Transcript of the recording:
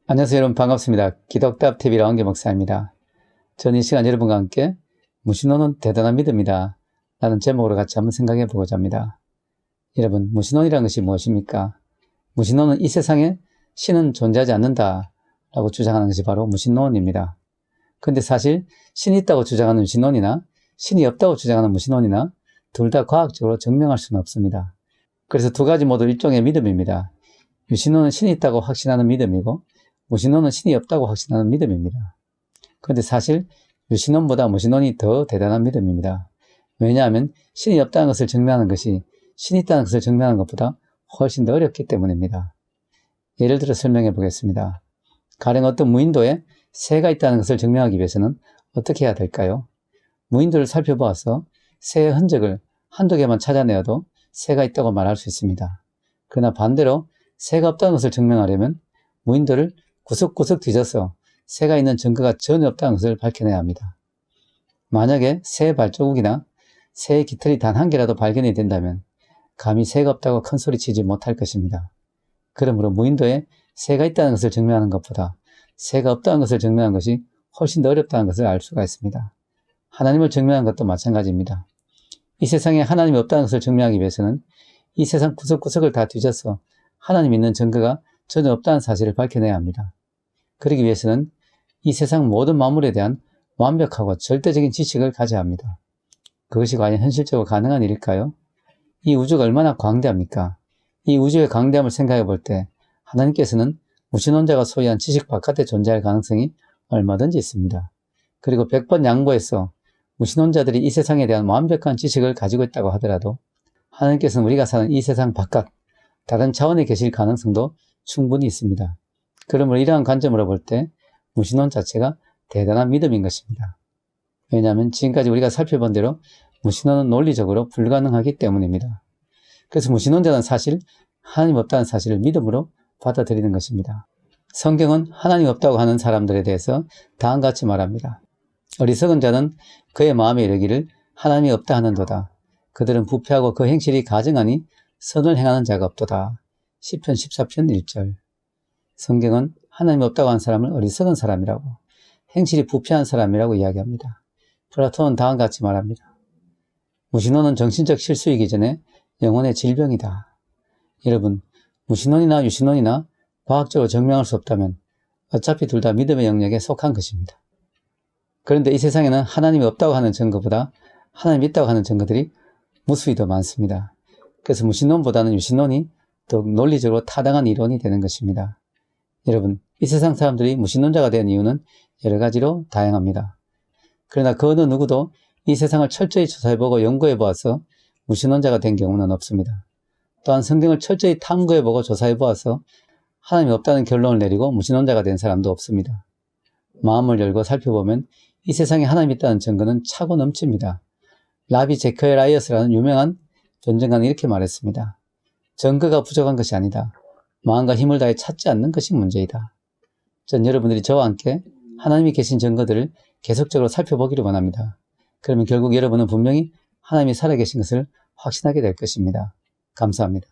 안녕하세요 여러분, 반갑습니다. 기독답TV 라운게 목사입니다. 저는 이 시간 여러분과 함께 무신론은 대단한 믿음이다 라는 제목으로 같이 한번 생각해 보고자 합니다. 여러분, 무신론이라는 것이 무엇입니까? 무신론은 이 세상에 신은 존재하지 않는다 라고 주장하는 것이 바로 무신론입니다. 그런데 사실 신이 있다고 주장하는 무신론이나 신이 없다고 주장하는 무신론이나 둘 다 과학적으로 증명할 수는 없습니다. 그래서 두 가지 모두 일종의 믿음입니다. 유신론은 신이 있다고 확신하는 믿음이고, 무신론은 신이 없다고 확신하는 믿음입니다. 그런데 사실 유신론보다 무신론이 더 대단한 믿음입니다. 왜냐하면 신이 없다는 것을 증명하는 것이 신이 있다는 것을 증명하는 것보다 훨씬 더 어렵기 때문입니다. 예를 들어 설명해 보겠습니다. 가령 어떤 무인도에 새가 있다는 것을 증명하기 위해서는 어떻게 해야 될까요? 무인도를 살펴보아서 새의 흔적을 한두 개만 찾아내어도 새가 있다고 말할 수 있습니다. 그러나 반대로 새가 없다는 것을 증명하려면 무인도를 구석구석 뒤져서 새가 있는 증거가 전혀 없다는 것을 밝혀내야 합니다. 만약에 새의 발자국이나 새의 깃털이 단 한 개라도 발견이 된다면 감히 새가 없다고 큰 소리치지 못할 것입니다. 그러므로 무인도에 새가 있다는 것을 증명하는 것보다 새가 없다는 것을 증명하는 것이 훨씬 더 어렵다는 것을 알 수가 있습니다. 하나님을 증명하는 것도 마찬가지입니다. 이 세상에 하나님이 없다는 것을 증명하기 위해서는 이 세상 구석구석을 다 뒤져서 하나님이 있는 증거가 전혀 없다는 사실을 밝혀내야 합니다. 그러기 위해서는 이 세상 모든 만물에 대한 완벽하고 절대적인 지식을 가져야 합니다. 그것이 과연 현실적으로 가능한 일일까요? 이 우주가 얼마나 광대합니까? 이 우주의 광대함을 생각해 볼 때 하나님께서는 무신론자가 소유한 지식 바깥에 존재할 가능성이 얼마든지 있습니다. 그리고 100번 양보해서 무신론자들이 이 세상에 대한 완벽한 지식을 가지고 있다고 하더라도 하나님께서는 우리가 사는 이 세상 바깥 다른 차원에 계실 가능성도 충분히 있습니다. 그러므로 이러한 관점으로 볼 때 무신론 자체가 대단한 믿음인 것입니다. 왜냐하면 지금까지 우리가 살펴본 대로 무신론은 논리적으로 불가능하기 때문입니다. 그래서 무신론자는 사실 하나님 없다는 사실을 믿음으로 받아들이는 것입니다. 성경은 하나님 없다고 하는 사람들에 대해서 다음과 같이 말합니다. 어리석은 자는 그의 마음에 이르기를 하나님이 없다 하는도다. 그들은 부패하고 그 행실이 가증하니 선을 행하는 자가 없도다. 시편 14편 1절. 성경은 하나님이 없다고 하는 사람을 어리석은 사람이라고, 행실이 부패한 사람이라고 이야기합니다. 플라톤은 다음과 같이 말합니다. 무신론은 정신적 실수이기 전에 영혼의 질병이다. 여러분, 무신론이나 유신론이나 과학적으로 증명할 수 없다면 어차피 둘 다 믿음의 영역에 속한 것입니다. 그런데 이 세상에는 하나님이 없다고 하는 증거보다 하나님이 있다고 하는 증거들이 무수히 더 많습니다. 그래서 무신론보다는 유신론이 더욱 논리적으로 타당한 이론이 되는 것입니다. 여러분, 이 세상 사람들이 무신론자가 된 이유는 여러 가지로 다양합니다. 그러나 그 어느 누구도 이 세상을 철저히 조사해보고 연구해보아서 무신론자가 된 경우는 없습니다. 또한 성경을 철저히 탐구해보고 조사해보아서 하나님이 없다는 결론을 내리고 무신론자가 된 사람도 없습니다. 마음을 열고 살펴보면 이 세상에 하나님이 있다는 증거는 차고 넘칩니다. 라비 제커헬라이어스라는 유명한 변증가는 이렇게 말했습니다. 증거가 부족한 것이 아니다. 마음과 힘을 다해 찾지 않는 것이 문제이다. 전 여러분들이 저와 함께 하나님이 계신 증거들을 계속적으로 살펴보기를 원합니다. 그러면 결국 여러분은 분명히 하나님이 살아계신 것을 확신하게 될 것입니다. 감사합니다.